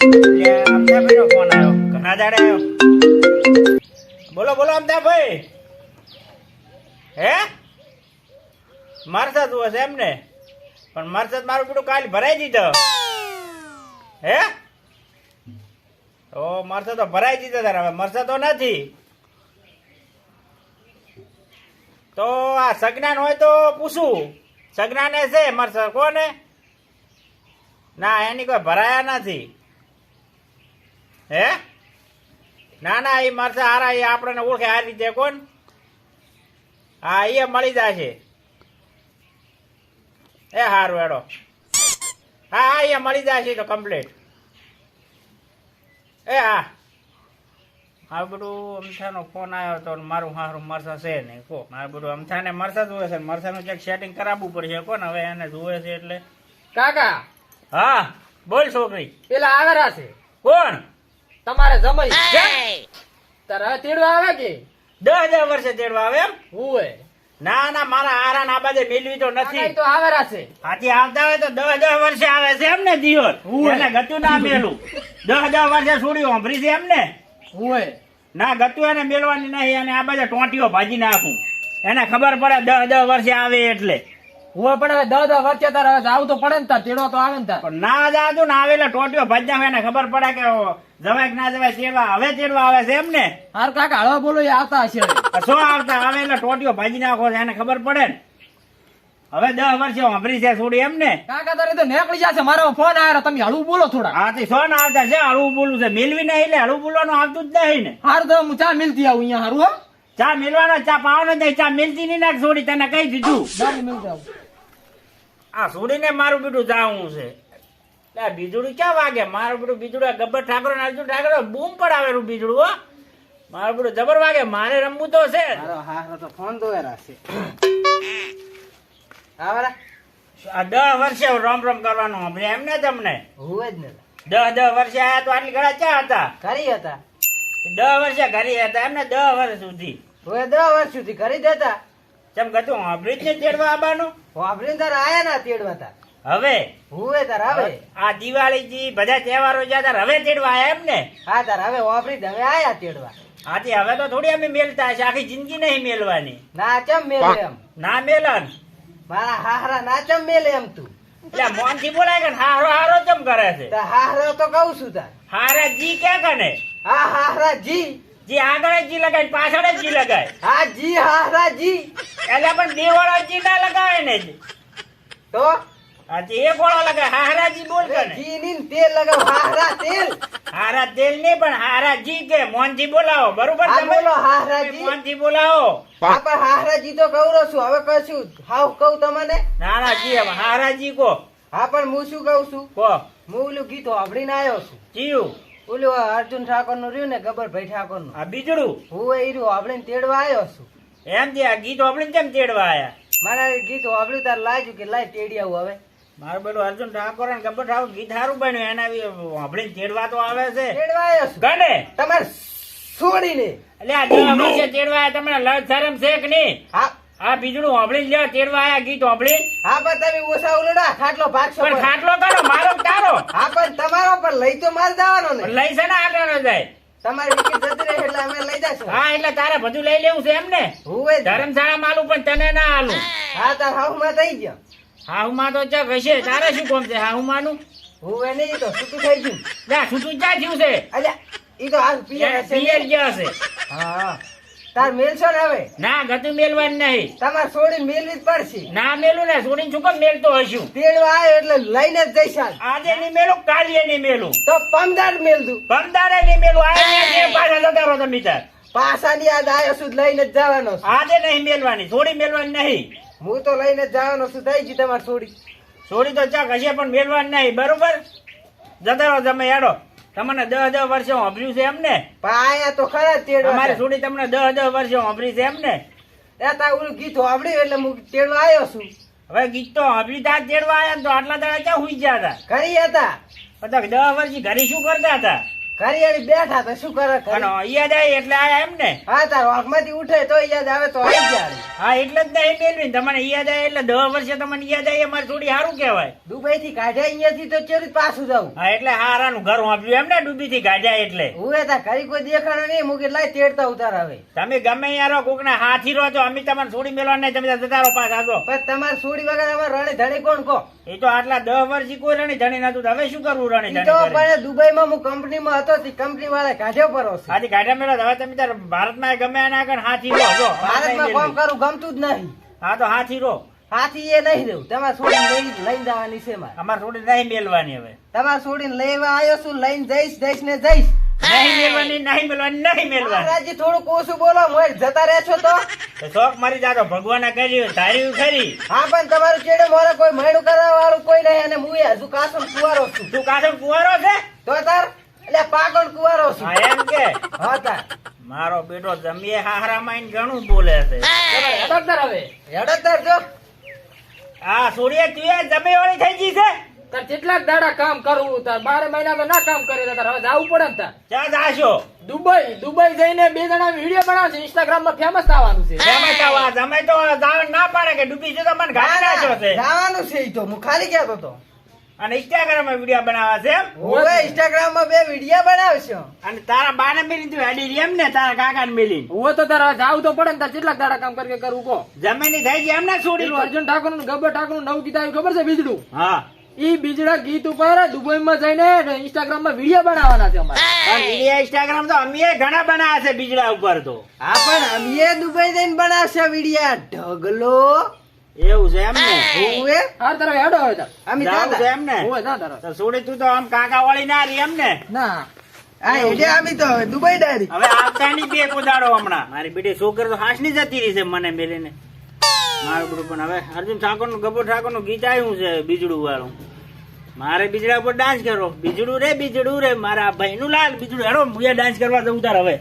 અમદાભાઈ નો phone આવ્યો, ઘણા દાડે આવ્યો. બોલો બોલો અમદાભાઈ. હે મરસદ હોય છે એમ ને? પણ મરસદ મારું બધું કાલ ભરાઈ દીધો. હે ઓ મરસદ તો ભરાઈ દીધો તારે, હવે મરસદ તો નથી. તો આ સગનાન હોય તો પૂછું, સગનાને છે મરસદ કોને? ના એની કોઈ ભરાયા નથી. હે ના ના એ મરસા હારા, એ આપણને ઓળખે આ રીતે કોણ? હા એ મળી જશે. એ હારું એડો. હા હા એ મળી જશે તો કમ્પ્લીટ. એ હા હા બધું અમથાનો ફોન આવ્યો તો મારું હારું મરસા છે નહીં કો. મારું બધું અમથાને મરસા જોવે છે, મરસાનું ચેક સેટિંગ કરાવવું પડશે કોને? હવે એને જોવે છે એટલે. કાકા હા બોલ છોકરી. પેલા આવેરા છે કોણ? તમારે જમાઈ તારે હવે તેડવા આવે કે 10 વર્ષે તેડવા આવે એમ? હોય ના ના મારા આરા ના બાજે મેળવી તો નથી. તો આવેરા છે હાથી આવતા હોય તો 10 વર્ષે આવે છે એમ ને દિયોર? એને ગતું ના મેલું. 10 વર્ષે છોડી હોંભરી છે એમ ને? હોય ના ગતું એને મેળવાની નહીં, અને આ બાજુ ટોંટીઓ ભાજી નાખું. એને ખબર પડે 10 વર્ષે આવે એટલે. હોય પણ હવે 10 વર્ષે તારે હવે જાવું તો પડે ને તાર તેડવા તો આવે ને તાર. પણ ના જાતું ને આવે એટલે ટોંટીઓ ભાજી નાખે. એને ખબર પડે કે જવાય કે ના જવાય. તેડવા હવે તેડવા આવે છે એમ ને? હાર કાકા હળવા બોલો એ આવતા હશે. શું આવતા આવે એટલે ટોંટીઓ ભાજી નાખો છે, એને ખબર પડે ને. હવે 10 વર્ષે હોંભરી છે છોડી એમ ને? કાકા તારે તો નીકળી જશે, મારો ફોન આવ્યો, તમે હળવું બોલો થોડા. હાથી સો ના આવતા છે, હળવું બોલું છે. મેળવી નહીં એટલે હળવું બોલવાનું આવતું જ નહીં ને. હાર તો હું ચા મિલતી આવું અહીંયા હારું. હો ચા મેળવાનો ચા પાવાનો નહીં, ચા મેલતી નહીં નાખ છોડી, તને કહી દીધું. દાડી મિલતી આવું. આ છોડીને મારું બીજું જાવું છે. બીજુડું ક્યાં વાગે? મારું બધું બીજુડું ગબ્બર ઠાકોર ને અર્જુન ઠાકોર બૂમ પડાવેલું બીજુડું. હો મારું બધું જબર વાગે. મારે રમવું તો છે. હારો તો ફોન દોવેરા છે આવેરા. આ 10 વર્ષે રમ રમ કરવાનું આપણે એમ ને તમને? હોય જ ને 10 વર્ષે આયા તો આટલી ઘણા ક્યાં હતા? કરી હતા 10 વર્ષે ઘરે હતા એમને? 10 વર્ષ સુધી હોય 10 વર્ષ સુધી કરી દેતા. ચમ ગતું વાપરી જ ને તેડવા આવવાનું? વાપરીને તાર આયા ના તેડવા તાર. હવે હુએ તાર આવે આ દિવાળીજી બધા તહેવારો જ્યાં તાર હવે તેડવા આયા એમ ને? હા તાર હવે વાપરી હવે આયા તેડવા. હાથી હવે તો થોડી અમે મેલતા હશે, આખી જિંદગી નહીં મેલવાની. ના ચમ મેલે એમ? ના મેલન મારા હાહરા ના ચમ મેલે એમ તું? એટલે મોનથી બોલાય કે હારો હારો ચમ કરે છે? તો હાહરો તો કહું છું તાર. હારા જી ક્યાં કને? હા હાહરા જી. જી આગળ જ જી લગાય ને પાછળ જ જી લગાય. હા જી હાહરા જી. એટલે પણ દેવાળો જી ના લગાવે ને. તો હાથી એક વાળો લગાય. હારાજી બોલ કને? જી ની તેલ લગાવ. હાહરા તેલ. હારા તેલ નહીં પણ હારા જી કે મોનથી બોલાવો. બરોબર હા તમે? બોલો હાહરા જી. મોનથી બોલાવો. હા પણ હાહરા જી તો કહું છું. હવે કશું હાવ કહું તમને? ના ના જી હવે હારાજી કો. હા પણ હું શું કહું છું, કો હું ઓલું ગીત સાંભળીને આવ્યો છું. જીયું ઓલું અર્જુન ઠાકોર નું રહ્યું ને ગબ્બરભાઈ ઠાકોર નું. આ બીજડું હું એ રહ્યું સાંભળીને તેડવા આવ્યો છું. એમ જે આ ગીત આપણે કેમ તેડવા આયા? મારા ગીત સાંભળ્યું તાર લાગ્યું કે લાય તેડી આવું હવે. મારું બેટું અર્જુન ઠાકોર અને ગબ્બર ઠાકોર ગીત સારું બન્યું, એના આપણે તેડવા તો આવે છે. તેડવા આવ્યો છું ગણે તમારે છોડીને. એટલે આ 10 વર્ષે તેડવા આયા. તમને લજ શરમ છે કે નહીં? હા આ બીજડું હોંભળી લ્યો, તેડવા આયા ગીત હોંભળી. હા પણ તમે ઓછા ઉલડા ખાટલો ભાગશો પણ પણ. ખાટલો કરો મારો કે તારો? હા પણ તમારો પણ લઈ તો મારે જવાનો ને. લઈ છે ને આગળ ન જાય. તમારી વિકેટ જતી રહે એટલે અમે લઈ જશું. હા એટલે તારે બધું લઈ લેવું છે એમ ને? હું જ. ધર્મશાળા માલું પણ તને ના આલું. હા તાર હાઉમાં થઈ ગયો. હાહુમાં તો ચક હશે. તારે શું કોમ છે હાહુમાનું? હું એ નહીં તો છૂટું થઈ ગયું. ના છૂટું ક્યાં થયું છે? અલ્યા ઈ તો હાલ પિયર હશે ને. પિયર ગયા હશે. હા તાર મેલશો ને હવે? ના ગતું મેલવાનું નહીં. તમારે છોડી મેલવી જ પડશે. ના મેલું ને છોડીને શું કેમ મેલતો હશું? તેડવા આવ્યો એટલે લઈને જ જઈશ હાલ. આજે નહીં મેલું, કાલે નહીં મેલું, તો પમદાર મેલ દઉં. પમદારે નહીં મેલું. આજે પાછા જતા રહો તમે તાર. પાસાની યાદ આવ્યો છું લઈને જ જવાનો છું. આજે નહીં મેલવાની, છોડી મેલવાની નહીં. હું તો લઈને જ જવાનો છું. થઈ ગઈ તમારી છોડી. છોડી તો ચક હશે પણ મેલવાની નહીં. બરોબર જતા રહો તમે હેડો. તમને 10 વર્ષે હોંભર્યું છે એમ ને? પણ આયા તો ખરા જ તેડવા. અમારી છોડી તમને 10 વર્ષે હોંભરી છે એમ ને? ત્યાં તા ઓલું ગીત સાંભળ્યું એટલે હું તેડવા આવ્યો છું. હવે ગીત તો હોંભરી તાર તેડવા આયા ને તો આટલા દાડા ક્યાં હુઈ ગયા હતા? ઘરે હતા. બધા 10 વર્ષથી ઘરે શું કરતા હતા? ઘરિયાળી બેઠા તો શું કરે ઘરી? અને યાદ આવી એટલે આયા એમ ને હા તાર વાઘમાંથી ઉઠે તો યાદ આવે તો આવી જાય. હા એટલે જ નહીં મેળવી તમને યાદ આવે એટલે 10 વર્ષે તમને યાદ આવી અમારે થોડી સારું કહેવાય. દુબઈ થી કાઢ્યા અહીંયાથી તો ચેરી પાછું જાઉં. હા એટલે હારાનું ઘર વાપર્યું એમ ને ડૂબી થી ગાઢ્યા એટલે હું એ તાર ઘરી કોઈ દેખાડો નહીં મૂકી લાય તેડતા ઉતાર આવે. તમે ગમે યારો કોક ના હાથી રહો છો અમે તમારે છોડી મેળવા નહીં તમે જતા રહો પાછા તો. પણ તમારે સોડી વગર અમારે રણે ધણી કોણ કહો? એ તો આટલા 10 વર્ષથી કોઈ રણી ધણી નતું તો હવે શું કરવું રણી ઈ તો ધણી કરી? પણ દુબઈમાં હું કંપનીમાં હતો તે કંપની વાળા કાઢ્યો પરો છે. આથી ગાઢ્યા મેળો હવે તમે તાર ભારતમાં ગમે એના આગળ હાથી રહો જો ભારતમાં કામ કરું ગમતું જ નહીં. હા તો હાથી રહો હાથી એ નહીં રહ્યું. તમારે છોડીને લઈને જવાની છે મારે. અમારે થોડી નહીં મેળવાની હવે તમારે છોડીને લેવા આવ્યો છું, લઈને જઈશ ને જઈશ. નહીં મેળવાની નહીં મેળવાની નહીં મેળવાની રાજી થોડુંક ઓછું બોલો, મોય જતા રહેશો તો. તો શોખ મારી જાતો ભગવાને કર્યું ધાર્યું ખરી. હા પણ તમારું ચેડે મોરે કોઈ મયણું કરવા વાળું કોઈ નહીં અને હું હજુ કાસો કુવારો છું. તું કાઢો કુંવારો છે તો તાર એટલે પાગલ કુવારો છું. હા એમ કે હા તાર મારો બેટો જમીએ હાહરા માં ઘણું બોલે છે. અટકતર હવે હેડો તાર જો. આ સૂર્ય તું જમી વાળી થઈ ગઈ છે. તાર કેટલાક દાડા કામ કરવું તાર 12 મહિના તો ના કામ કરે તો તાર હવે જાવું પડે ને તાર ક્યાં જાશો? દુબઈ જઈને 2 જણા વિડીયો બનાવશે, ઇન્સ્ટાગ્રામ માં ફેમસ થવાનું છે. જમે તો આ જમે તો જાણ ના પાડે કે ડૂબી છે તો મને ઘાટી નાખ્યો છે. જવાનું છે ઈ તો હું ખાલી કહેતો હતો. અને ઇન્સ્ટાગ્રામ માં વિડીયો બનાવવા છે એમ? હવે ઇન્સ્ટાગ્રામ માં 2 વિડીયો બનાવશો. અને તારા બાને મેલી તું હેડી રહી એમ ને તારા કાકા ને મેલી હું તો તાર હવે જાવું તો પડે ને તાર કેટલાક દાડા કામ કરી કરવું કહો. જમીની થઈ ગઈ એમ ને છોડી લો. અર્જુન ઠાકોર નું ગબ્બર ઠાકોર નું નવું ગીત આવ્યું ખબર છે બીજડું? હા ઈ બીજડા ગીત ઉપર દુબઈ માં જઈને ઇન્સ્ટાગ્રામ માં વિડીયો બનાવવાના છે અમારે. પણ વિડીયો ઇન્સ્ટાગ્રામ તો અમે ઘણા બનાવ્યા છે બીજડા ઉપર તો. હા પણ અમે દુબઈ જઈને બનાવશે વિડીયો. ઢગલો એવું છે એમ ને? હોવે હાર તારે હેડો હવે તાર. અમે જાવું છે દાદા એમ ને? હોય જા તારો. તો છોડી તું તો આમ કાકા વાળી ના રહી એમ ને? ના આ હેડે અમે તો દુબઈ ડાયરી. હવે આવતા ની બે કુદાડો હમણાં મારી બેટી છોકરી તો હાશ ની જતી રહી છે મને મેલીને. મારું બધું પણ હવે અર્જુન ઠાકોર નું ગબ્બર ઠાકોર નું ગીત આવ્યું છે બીજડું વાળું. મારે બીજડા ઉપર ડાન્સ કરો. બીજડું રે મારા ભાઈ નું લાલ બીજડું હેડો હું ડાન્સ કરવા જવું તાર હવે.